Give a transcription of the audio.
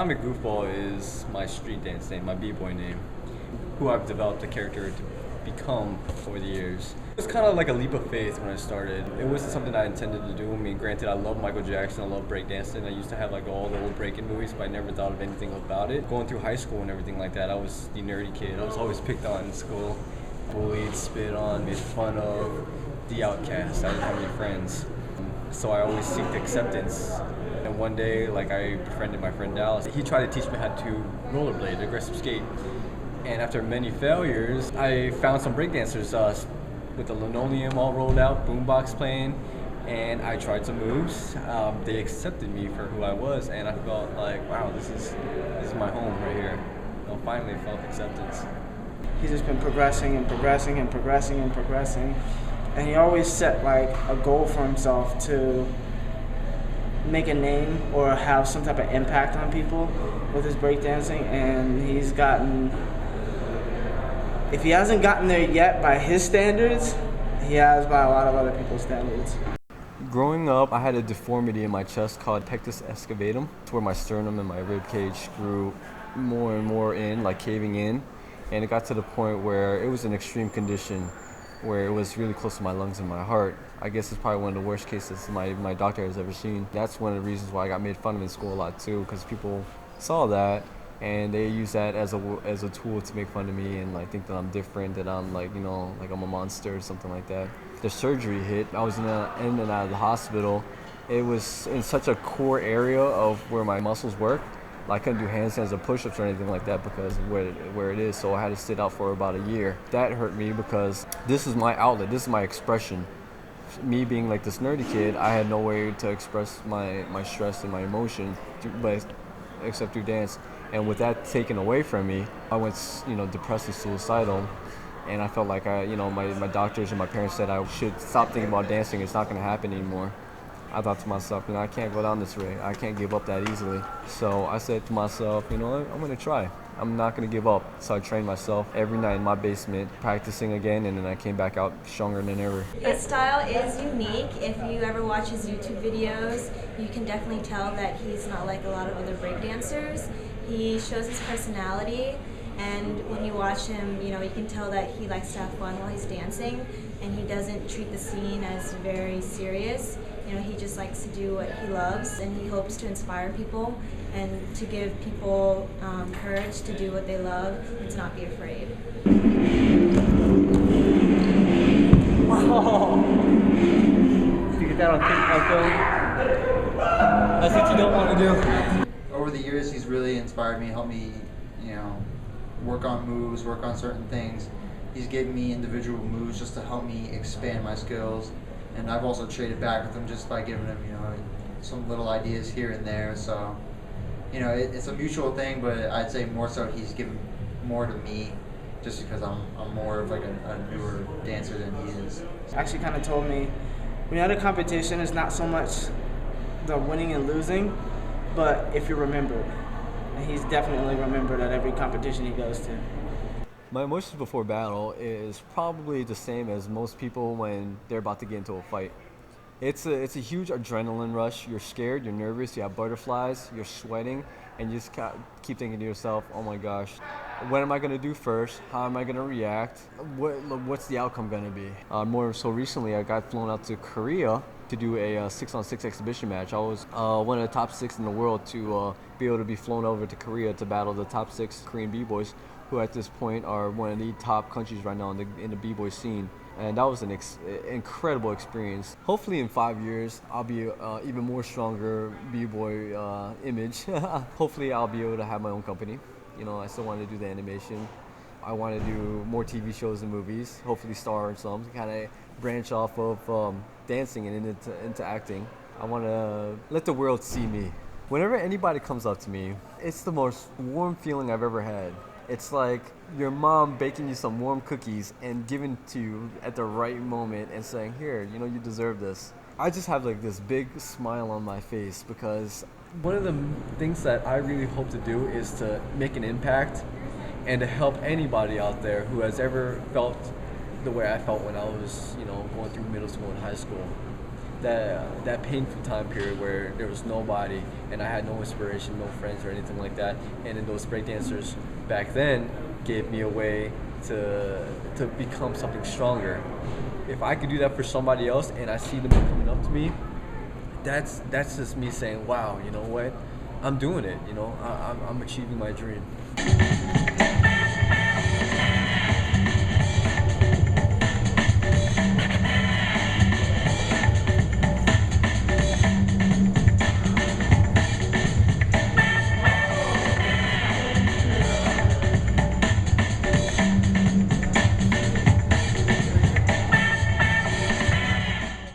Atomic Goofball is my street dance name, my b-boy name, who I've developed a character to become over the years. It was kind of like a leap of faith when I started. It wasn't something I intended to do. I mean, granted, I love Michael Jackson, I love breakdancing. I used to have like all the old breaking movies, but I never thought of anything about it. Going through high school and everything like that, I was the nerdy kid. I was always picked on in school, bullied, spit on, made fun of, the outcast. I didn't have any friends. So I always seeked acceptance. And one day, like, I befriended my friend Dallas. He tried to teach me how to rollerblade, aggressive skate. And after many failures, I found some breakdancers with the linoleum all rolled out, boombox playing, and I tried some moves. They accepted me for who I was, and I felt like, wow, this is my home right here. I finally felt acceptance. He's just been progressing and progressing and progressing and progressing. And he always set like a goal for himself to make a name or have some type of impact on people with his breakdancing, and he's gotten, if he hasn't gotten there yet by his standards, he has by a lot of other people's standards. Growing up, I had a deformity in my chest called pectus excavatum. It's where my sternum and my rib cage grew more and more in, like caving in, and it got to the point where it was an extreme condition where it was really close to my lungs and my heart. I guess it's probably one of the worst cases my doctor has ever seen. That's one of the reasons why I got made fun of in school a lot too, because people saw that and they use that as a tool to make fun of me and like think that I'm different, that I'm like, like I'm a monster or something like that. The surgery hit. I was in and out of the hospital. It was in such a core area of where my muscles work. I couldn't do handstands or push-ups or anything like that because where it is, so I had to sit out for about a year. That hurt me because this is my outlet, this is my expression. Me being like this nerdy kid, I had no way to express my stress and my emotion except through dance. And with that taken away from me, I went depressed and suicidal. And I felt like my doctors and my parents said I should stop thinking about dancing. It's not going to happen anymore. I thought to myself, I can't go down this way. I can't give up that easily. So I said to myself, I'm going to try. I'm not going to give up. So I trained myself every night in my basement, practicing again, and then I came back out stronger than ever. His style is unique. If you ever watch his YouTube videos, you can definitely tell that he's not like a lot of other breakdancers. He shows his personality, and when you watch him, you can tell that he likes to have fun while he's dancing, and he doesn't treat the scene as very serious. He just likes to do what he loves, and he hopes to inspire people and to give people courage to do what they love and to not be afraid. Oh. Did you get that on film? That's what you don't want to do. Over the years, he's really inspired me, helped me, work on moves, work on certain things. He's given me individual moves just to help me expand my skills. And I've also traded back with him just by giving him, some little ideas here and there. So, it's a mutual thing, but I'd say more so he's given more to me just because I'm more of like a newer dancer than he is. Actually kind of told me, when you're at a competition, it's not so much the winning and losing, but if you're remembered. And he's definitely remembered at every competition he goes to. My emotions before battle is probably the same as most people when they're about to get into a fight. It's a huge adrenaline rush. You're scared, you're nervous, you have butterflies, you're sweating, and you just keep thinking to yourself, oh my gosh, what am I going to do first? How am I going to react? What's the outcome going to be? More so recently, I got flown out to Korea to do a 6-on-6 exhibition match. I was one of the top 6 in the world to be able to be flown over to Korea to battle the top 6 Korean b-boys, who at this point are one of the top countries right now in the b-boy scene. And that was an incredible experience. Hopefully in 5 years, I'll be even more stronger b-boy image. Hopefully I'll be able to have my own company. I still want to do the animation. I want to do more TV shows and movies, hopefully star in some, kind of branch off of dancing and into acting. I want to let the world see me. Whenever anybody comes up to me, it's the most warm feeling I've ever had. It's like your mom baking you some warm cookies and giving to you at the right moment and saying, here, you deserve this. I just have like this big smile on my face because one of the things that I really hope to do is to make an impact and to help anybody out there who has ever felt the way I felt when I was, going through middle school and high school. that painful time period where there was nobody and I had no inspiration, no friends or anything like that. And then those breakdancers back then gave me a way to become something stronger. If I could do that for somebody else and I see them coming up to me, that's just me saying, wow, you know what? I'm doing it, you know, I'm achieving my dream.